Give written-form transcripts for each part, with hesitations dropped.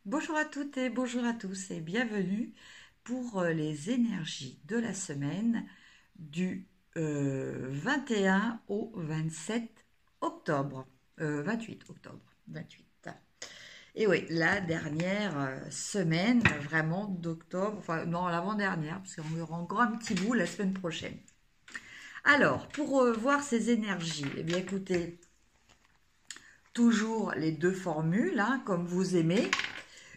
Bonjour à toutes et bonjour à tous et bienvenue pour les énergies de la semaine du 21 au 27 octobre. 28 octobre. 28. Et oui, la dernière semaine vraiment d'octobre, enfin non, l'avant-dernière, parce qu'on aura encore un petit bout la semaine prochaine. Alors, pour voir ces énergies, eh bien écoutez, toujours les deux formules, hein, comme vous aimez.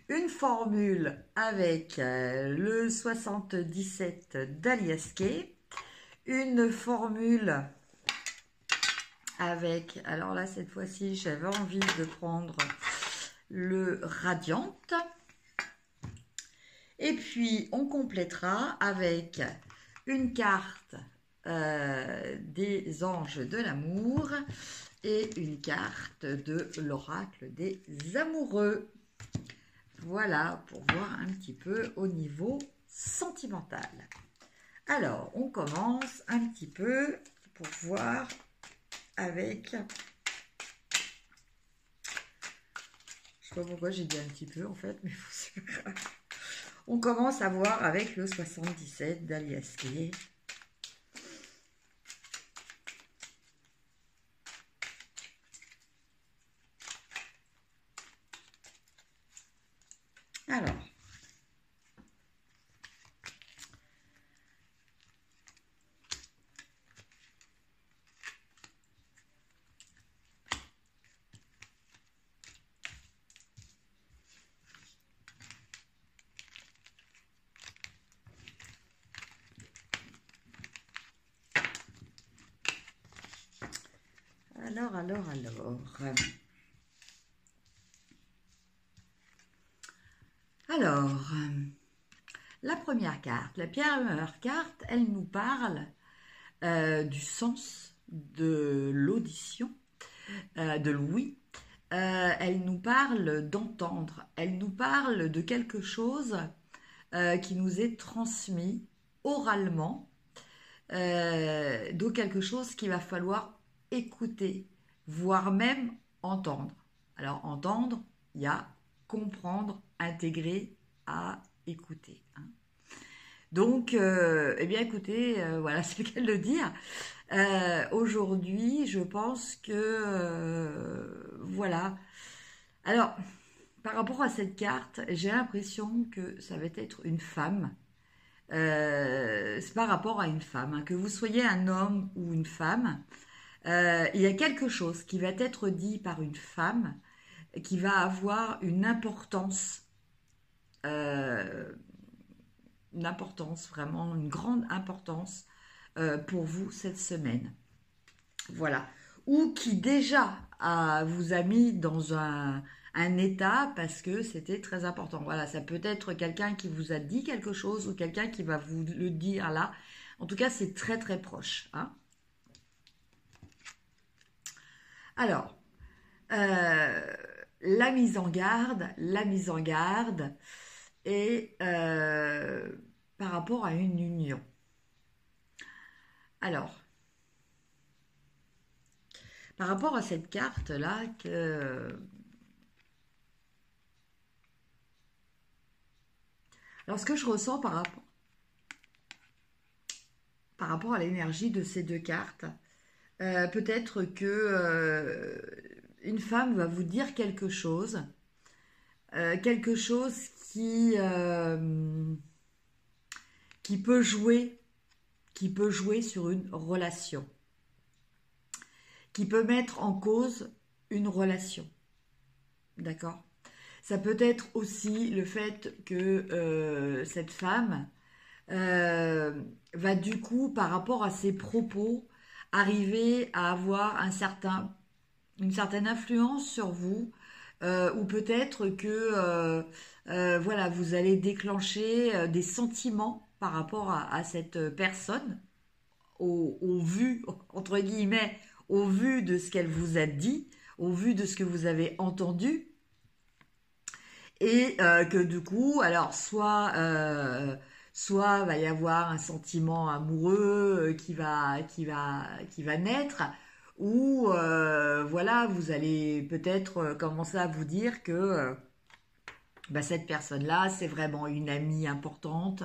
Une formule avec le 77 d'Aliaské, une formule avec, alors là cette fois-ci j'avais envie de prendre le Radiant, et puis on complétera avec une carte des anges de l'amour et une carte de l'oracle des amoureux. Voilà, pour voir un petit peu au niveau sentimental. Alors, on commence un petit peu pour voir avec... Je sais pas pourquoi j'ai dit un petit peu en fait, mais c'est pas grave. On commence à voir avec le 77 d'Aliaské. Alors, Alors, la première carte, la première carte, elle nous parle du sens de l'audition, de l'ouïe. Elle nous parle d'entendre, elle nous parle de quelque chose qui nous est transmis oralement, donc quelque chose qu'il va falloir écouter, voire même entendre. Alors entendre, il y a comprendre, intégrer, à écouter. Hein. Donc, eh bien écoutez, voilà, c'est le cas de le dire. Aujourd'hui, je pense que, voilà. Alors, par rapport à cette carte, j'ai l'impression que ça va être une femme. C'est par rapport à une femme, hein, que vous soyez un homme ou une femme, il y a quelque chose qui va être dit par une femme qui va avoir euh, une importance, vraiment une grande importance pour vous cette semaine. Voilà. Ou qui déjà vous a mis dans un état parce que c'était très important. Voilà, ça peut être quelqu'un qui vous a dit quelque chose ou quelqu'un qui va vous le dire là. En tout cas, c'est très très proche. Hein. Alors, euh, la mise en garde est par rapport à une union. Alors, par rapport à cette carte-là, alors ce que je ressens par rapport à l'énergie de ces deux cartes, peut-être que une femme va vous dire quelque chose qui peut jouer, qui peut jouer sur une relation, qui peut mettre en cause une relation. D'accord. Ça peut être aussi le fait que cette femme euh, va du coup, par rapport à ses propos, arriver à avoir une certaine influence sur vous, ou peut-être que voilà, vous allez déclencher des sentiments par rapport à cette personne, au vu, entre guillemets, au vu de ce qu'elle vous a dit, au vu de ce que vous avez entendu, et que du coup, alors soit va y avoir un sentiment amoureux qui va naître, ou voilà, vous allez peut-être commencer à vous dire que bah, cette personne-là, c'est vraiment une amie importante,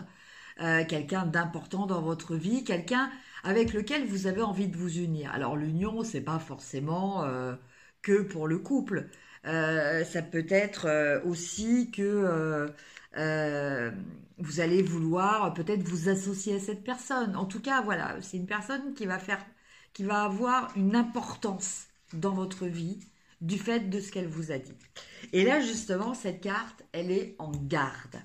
quelqu'un d'important dans votre vie, quelqu'un avec lequel vous avez envie de vous unir. Alors l'union, c'est pas forcément que pour le couple. Ça peut être aussi que euh, vous allez vouloir peut-être vous associer à cette personne. En tout cas, voilà, c'est une personne qui va avoir une importance dans votre vie du fait de ce qu'elle vous a dit. Et là, justement, cette carte, elle est en garde.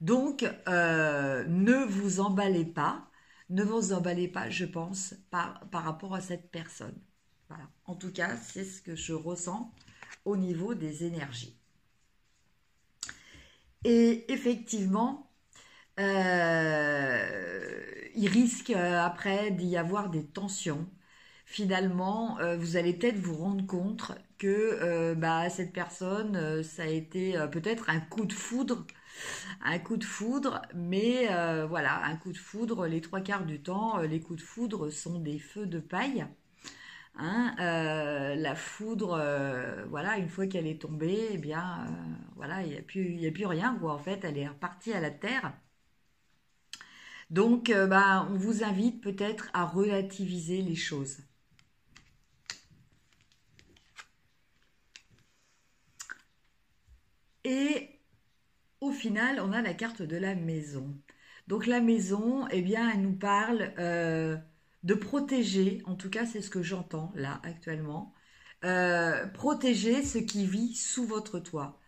Donc, ne vous emballez pas, je pense, par rapport à cette personne. Voilà. En tout cas, c'est ce que je ressens au niveau des énergies. Et effectivement, il risque après d'y avoir des tensions. Finalement, vous allez peut-être vous rendre compte que bah, cette personne, ça a été peut-être un coup de foudre, mais voilà, un coup de foudre, les trois quarts du temps, les coups de foudre sont des feux de paille. Hein, la foudre, voilà, une fois qu'elle est tombée, eh bien, voilà, il y a plus rien, quoi. En fait, elle est repartie à la terre. Donc, bah, on vous invite peut-être à relativiser les choses. Et au final, on a la carte de la maison. Donc la maison, eh bien, elle nous parle de protéger, en tout cas c'est ce que j'entends là actuellement, protéger ce qui vit sous votre toit.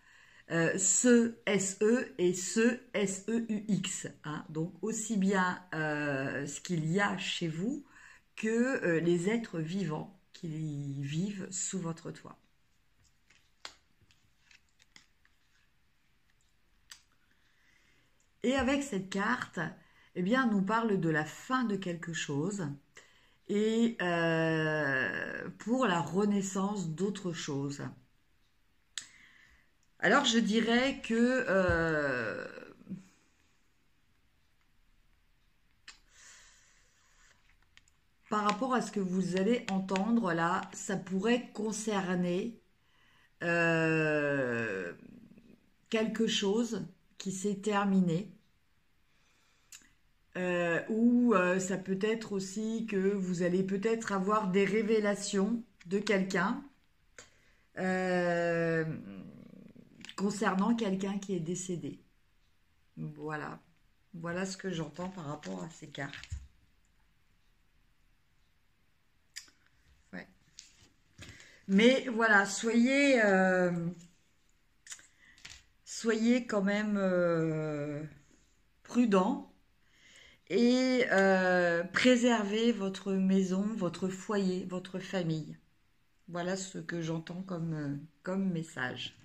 Ce SE et ce SEUX. Hein. Donc aussi bien ce qu'il y a chez vous que les êtres vivants qui vivent sous votre toit. Et avec cette carte, eh bien, on nous parle de la fin de quelque chose et pour la renaissance d'autre chose. Alors, je dirais que par rapport à ce que vous allez entendre là, ça pourrait concerner euh, quelque chose qui s'est terminé. Ou ça peut être aussi que vous allez peut-être avoir des révélations de quelqu'un euh, concernant quelqu'un qui est décédé. Voilà. Voilà ce que j'entends par rapport à ces cartes. Ouais. Mais voilà, soyez quand même prudents et préservez votre maison, votre foyer, votre famille. Voilà ce que j'entends comme message.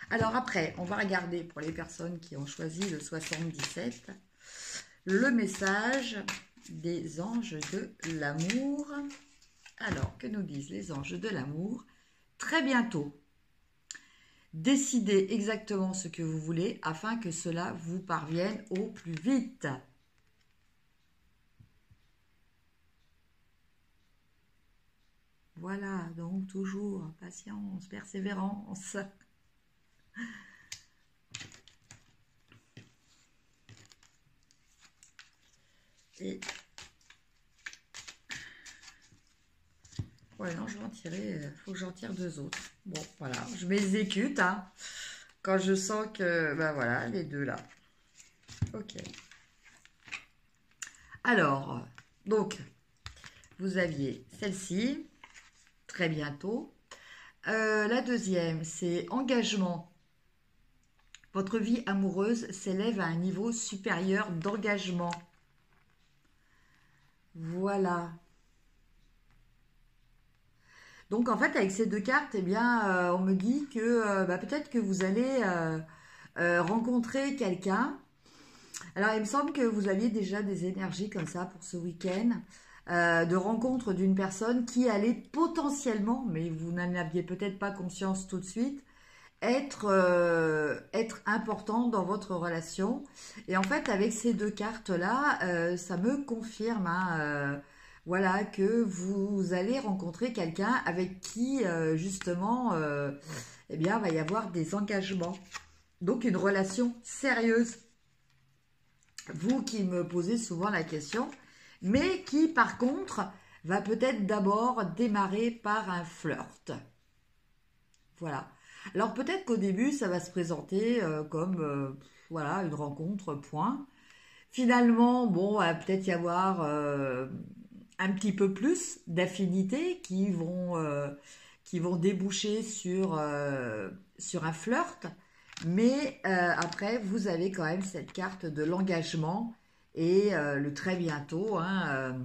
Alors après, on va regarder pour les personnes qui ont choisi le 77, le message des anges de l'amour. Alors, que nous disent les anges de l'amour? Très bientôt, décidez exactement ce que vous voulez afin que cela vous parvienne au plus vite. Voilà, donc toujours patience, persévérance. Et ouais, non, je vais en tirer, faut que j'en tire deux autres. Bon, voilà, je m'exécute, hein, quand je sens que, ben voilà, les deux là. Ok. Alors, donc, vous aviez celle-ci, très bientôt. La deuxième, c'est engagement. Votre vie amoureuse s'élève à un niveau supérieur d'engagement. Voilà. Donc en fait, avec ces deux cartes, eh bien, on me dit que bah, peut-être que vous allez rencontrer quelqu'un. Alors il me semble que vous aviez déjà des énergies comme ça pour ce week-end, de rencontre d'une personne qui allait potentiellement, mais vous n'en aviez peut-être pas conscience tout de suite, être important dans votre relation. Et en fait, avec ces deux cartes-là, ça me confirme, hein, voilà, que vous allez rencontrer quelqu'un avec qui, justement, eh bien, il va y avoir des engagements. Donc, une relation sérieuse. Vous qui me posez souvent la question, mais qui, par contre, va peut-être d'abord démarrer par un flirt. Voilà. Alors, peut-être qu'au début, ça va se présenter comme, voilà, une rencontre, point. Finalement, bon, il va peut-être y avoir un petit peu plus d'affinités qui vont déboucher sur un flirt. Mais après, vous avez quand même cette carte de l'engagement et le très bientôt. Hein,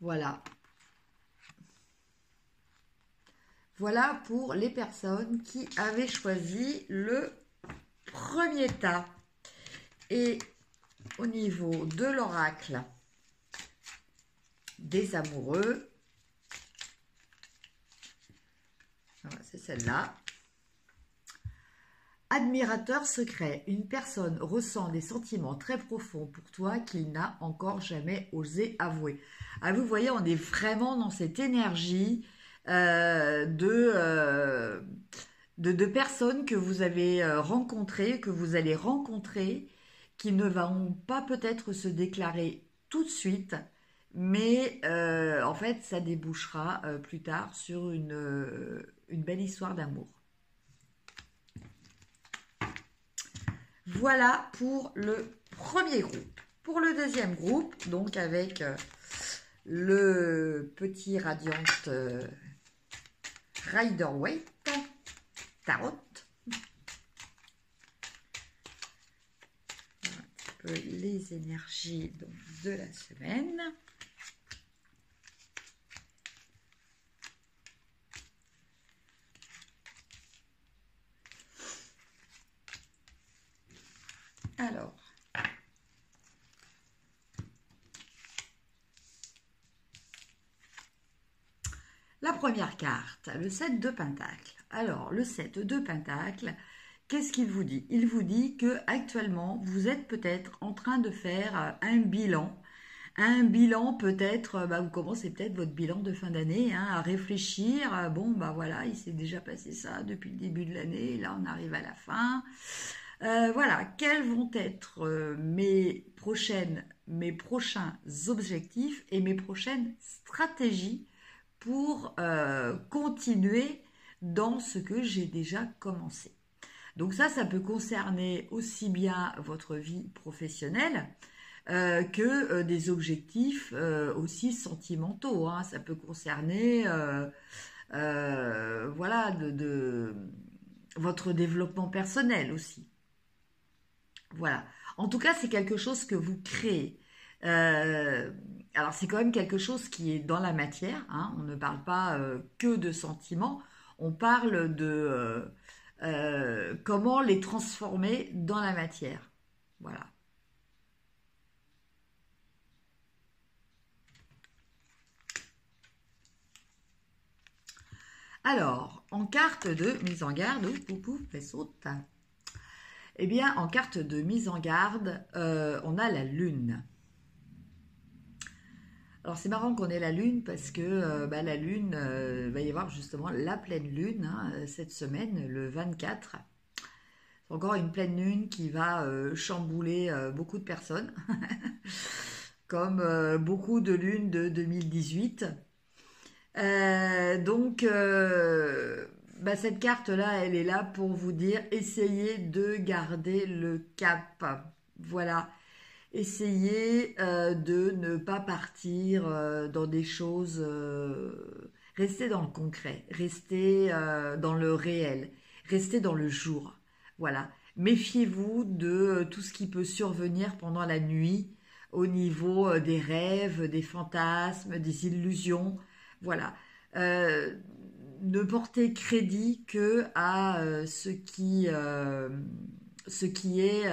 voilà. Voilà pour les personnes qui avaient choisi le premier tas. Et au niveau de l'oracle des amoureux, c'est celle-là. Admirateur secret, une personne ressent des sentiments très profonds pour toi qu'il n'a encore jamais osé avouer. Ah, vous voyez, on est vraiment dans cette énergie de personnes que vous avez rencontrées, que vous allez rencontrer, qui ne vont pas peut-être se déclarer tout de suite, mais en fait, ça débouchera plus tard sur une belle histoire d'amour. Voilà pour le premier groupe. Pour le deuxième groupe, donc avec le petit Radiant Rider-Waite Tarot. Un petit peu les énergies donc, de la semaine. Alors, la première carte, le 7 de Pentacle. Alors, le 7 de Pentacle, qu'est-ce qu'il vous dit? Il vous dit que actuellement, vous êtes peut-être en train de faire un bilan. Un bilan peut-être, vous commencez peut-être votre bilan de fin d'année hein, à réfléchir. Bon, voilà, il s'est déjà passé ça depuis le début de l'année. Là, on arrive à la fin. Voilà, quels vont être mes prochains objectifs et mes prochaines stratégies pour continuer dans ce que j'ai déjà commencé. Donc ça peut concerner aussi bien votre vie professionnelle que des objectifs aussi sentimentaux. Hein. Ça peut concerner voilà, de votre développement personnel aussi. Voilà. En tout cas, c'est quelque chose que vous créez. Alors, c'est quand même quelque chose qui est dans la matière. Hein. On ne parle pas que de sentiments. On parle de comment les transformer dans la matière. Voilà. Alors, en carte de mise en garde, eh bien, en carte de mise en garde, on a la Lune. Alors, c'est marrant qu'on ait la Lune parce que la Lune, va y avoir justement la pleine Lune hein, cette semaine, le 24. C'est encore une pleine Lune qui va chambouler beaucoup de personnes, comme beaucoup de lunes de 2018. Donc, cette carte-là, elle est là pour vous dire, essayez de garder le cap. Voilà. Essayez de ne pas partir dans des choses... restez dans le concret, restez dans le réel, restez dans le jour. Voilà. Méfiez-vous de tout ce qui peut survenir pendant la nuit au niveau des rêves, des fantasmes, des illusions. Voilà. Ne portez crédit que à ce qui est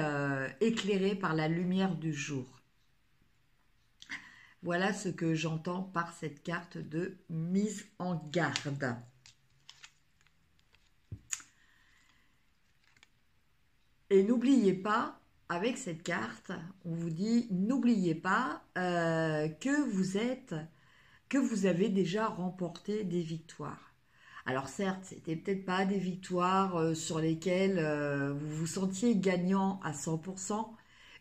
éclairé par la lumière du jour. Voilà ce que j'entends par cette carte de mise en garde. Et n'oubliez pas, avec cette carte, on vous dit, n'oubliez pas que vous avez déjà remporté des victoires. Alors certes, c'était peut-être pas des victoires sur lesquelles vous vous sentiez gagnant à 100%,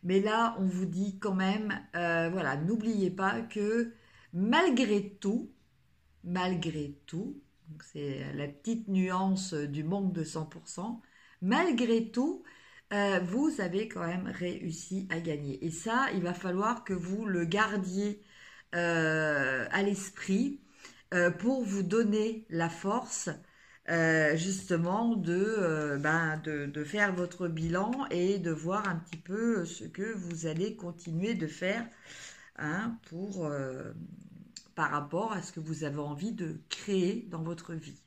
mais là, on vous dit quand même, voilà, n'oubliez pas que malgré tout, donc c'est la petite nuance du manque de 100%, malgré tout, vous avez quand même réussi à gagner. Et ça, il va falloir que vous le gardiez à l'esprit pour vous donner la force justement de faire votre bilan et de voir un petit peu ce que vous allez continuer de faire hein, par rapport à ce que vous avez envie de créer dans votre vie.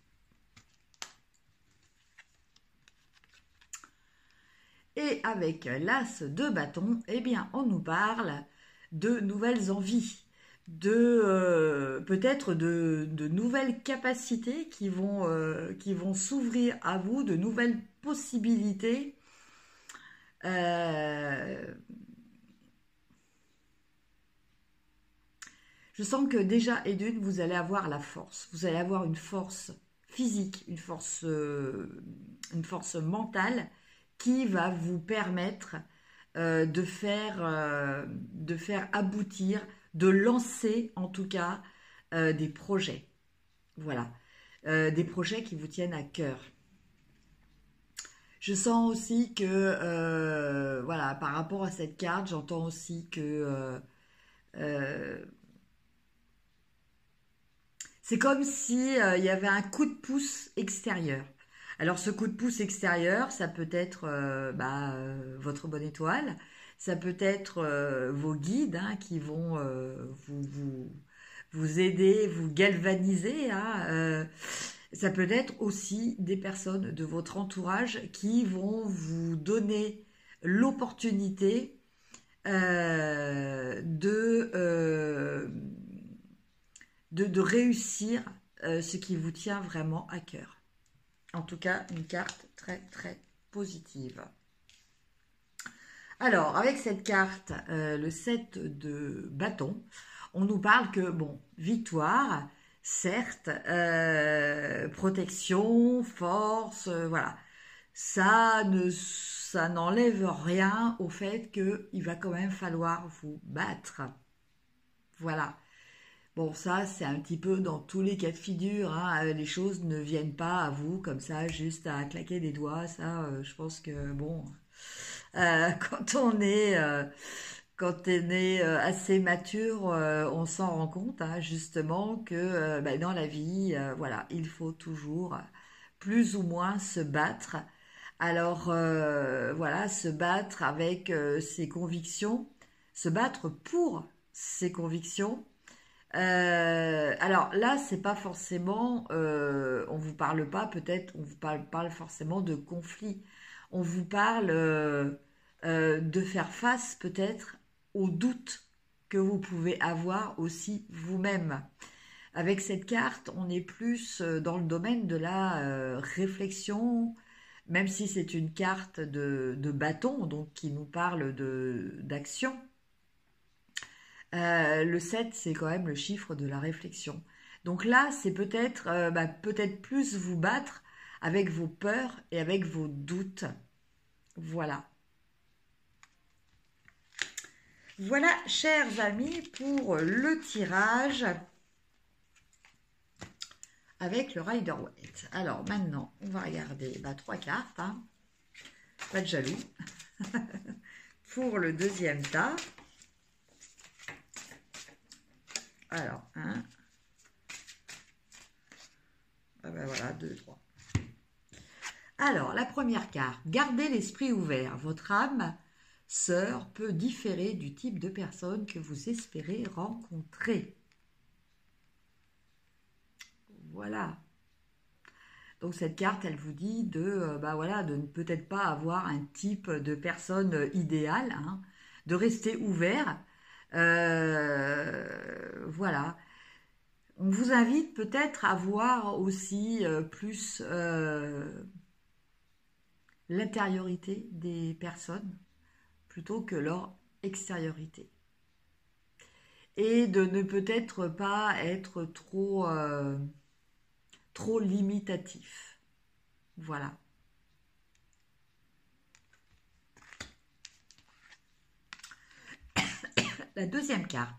Et avec l'as de bâton, eh bien, on nous parle de nouvelles envies, de peut-être de nouvelles capacités qui vont s'ouvrir à vous, de nouvelles possibilités. Je sens que déjà, et d'une, vous allez avoir la force. Vous allez avoir une force physique, une force mentale qui va vous permettre de faire aboutir, de lancer en tout cas des projets. Voilà, des projets qui vous tiennent à cœur. Je sens aussi que, voilà, par rapport à cette carte, j'entends aussi que c'est comme si il y avait un coup de pouce extérieur. Alors ce coup de pouce extérieur, ça peut être votre bonne étoile, ça peut être vos guides hein, qui vont vous aider, vous galvaniser. Hein, ça peut être aussi des personnes de votre entourage qui vont vous donner l'opportunité de réussir ce qui vous tient vraiment à cœur. En tout cas, une carte très très positive. Alors, avec cette carte, le 7 de bâton, on nous parle que, bon, victoire, certes, protection, force, voilà. Ça n'enlève rien au fait qu'il va quand même falloir vous battre. Voilà. Bon, ça, c'est un petit peu dans tous les cas de figure. Hein, les choses ne viennent pas à vous comme ça, juste à claquer des doigts. Ça, je pense que, bon, quand on est assez mature, on s'en rend compte, hein, justement, que dans la vie, voilà, il faut toujours plus ou moins se battre. Alors, voilà, se battre avec ses convictions, se battre pour ses convictions. Alors là, c'est pas forcément, on vous parle pas peut-être, on vous parle forcément de conflit. On vous parle de faire face peut-être aux doutes que vous pouvez avoir aussi vous-même. Avec cette carte, on est plus dans le domaine de la réflexion, même si c'est une carte de bâton, donc qui nous parle d'action. Le 7, c'est quand même le chiffre de la réflexion. Donc là, c'est peut-être peut-être plus vous battre avec vos peurs et avec vos doutes. Voilà. Voilà, chers amis, pour le tirage avec le Rider-Waite. Alors maintenant, on va regarder 3 cartes. Hein. Pas de jaloux. Pour le deuxième tas. Alors, 1. Ah ben voilà, 2, 3. Alors, la première carte. Gardez l'esprit ouvert. Votre âme sœur peut différer du type de personne que vous espérez rencontrer. Voilà. Donc cette carte, elle vous dit de ne peut-être pas avoir un type de personne idéale, hein, de rester ouvert. Voilà. On vous invite peut-être à voir aussi plus l'intériorité des personnes plutôt que leur extériorité. Et de ne peut-être pas être trop trop limitatif. Voilà. La deuxième carte.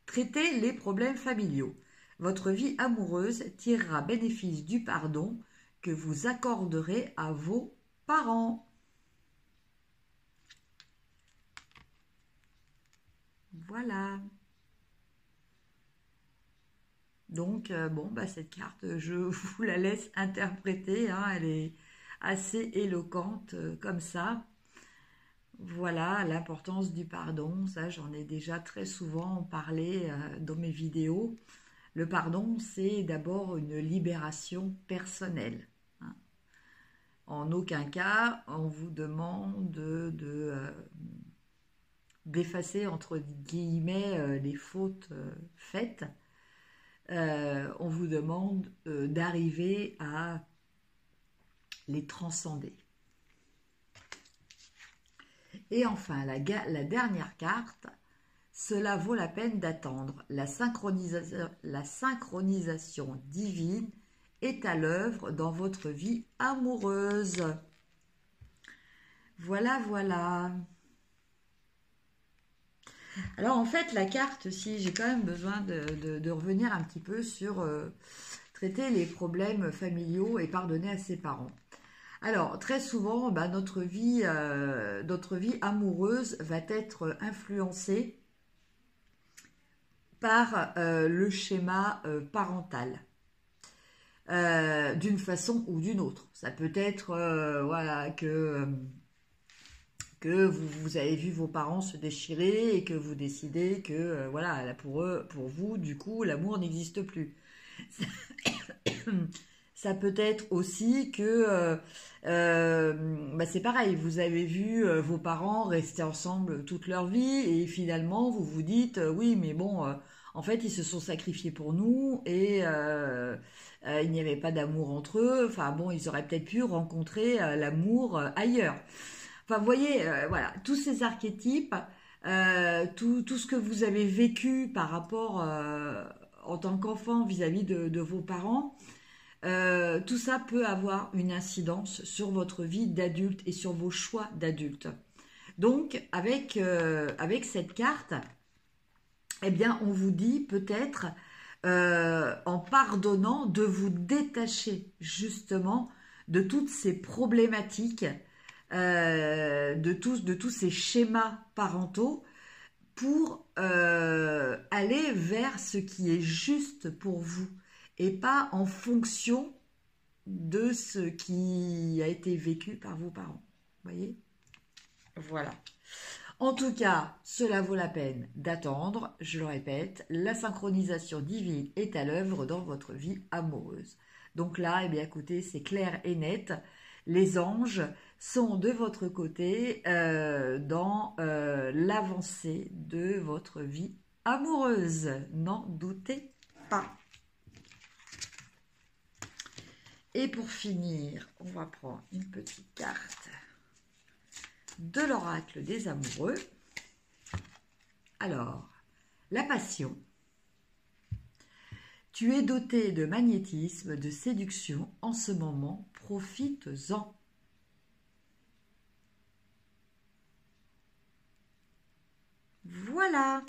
Traitez les problèmes familiaux. Votre vie amoureuse tirera bénéfice du pardon que vous accorderez à vos parents. Voilà. Donc, bon, bah, cette carte, je vous la laisse interpréter. Hein, elle est assez éloquente comme ça. Voilà l'importance du pardon. Ça, j'en ai déjà très souvent parlé dans mes vidéos. Le pardon, c'est d'abord une libération personnelle. Hein. En aucun cas, on vous demande d'effacer, entre guillemets, les fautes faites. On vous demande d'arriver à les transcender. Et enfin, la dernière carte, cela vaut la peine d'attendre. La synchronisation divine est à l'œuvre dans votre vie amoureuse. Voilà, voilà. Alors en fait, la carte, si j'ai quand même besoin de revenir un petit peu sur traiter les problèmes familiaux et pardonner à ses parents. Alors, très souvent, bah, notre vie amoureuse va être influencée par le schéma parental, d'une façon ou d'une autre. Ça peut être voilà, que vous avez vu vos parents se déchirer et que vous décidez que voilà, pour vous, du coup, l'amour n'existe plus. Ça peut être aussi que bah c'est pareil, vous avez vu vos parents rester ensemble toute leur vie et finalement vous vous dites oui mais bon en fait ils se sont sacrifiés pour nous et il n'y avait pas d'amour entre eux, enfin bon ils auraient peut-être pu rencontrer l'amour ailleurs. Enfin vous voyez voilà, tous ces archétypes, tout ce que vous avez vécu par rapport en tant qu'enfant vis-à-vis de vos parents, tout ça peut avoir une incidence sur votre vie d'adulte et sur vos choix d'adulte. Donc, avec cette carte, eh bien, on vous dit peut-être, en pardonnant, de vous détacher justement de toutes ces problématiques, de tous ces schémas parentaux, pour aller vers ce qui est juste pour vous et pas en fonction de ce qui a été vécu par vos parents. Vous voyez? Voilà. En tout cas, cela vaut la peine d'attendre. Je le répète, la synchronisation divine est à l'œuvre dans votre vie amoureuse. Donc là, eh bien, écoutez, c'est clair et net. Les anges sont de votre côté dans l'avancée de votre vie amoureuse. N'en doutez pas. Et pour finir, on va prendre une petite carte de l'oracle des amoureux. Alors, la passion. Tu es doté de magnétisme, de séduction en ce moment, profites-en. Voilà.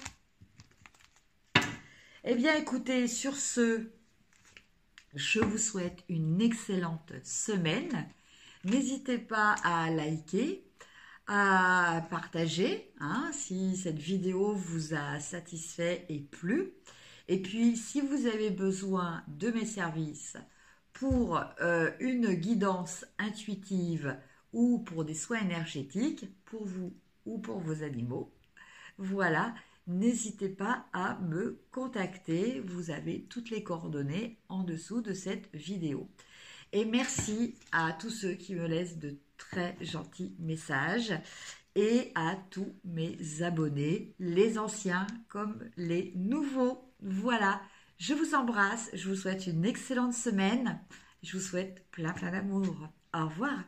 Eh bien, écoutez, sur ce, je vous souhaite une excellente semaine. N'hésitez pas à liker, à partager hein, si cette vidéo vous a satisfait et plu. Et puis, si vous avez besoin de mes services pour une guidance intuitive ou pour des soins énergétiques, pour vous ou pour vos animaux, voilà, n'hésitez pas à me contacter. Vous avez toutes les coordonnées en dessous de cette vidéo. Et merci à tous ceux qui me laissent de très gentils messages et à tous mes abonnés, les anciens comme les nouveaux. Voilà, je vous embrasse, je vous souhaite une excellente semaine. Je vous souhaite plein d'amour. Au revoir.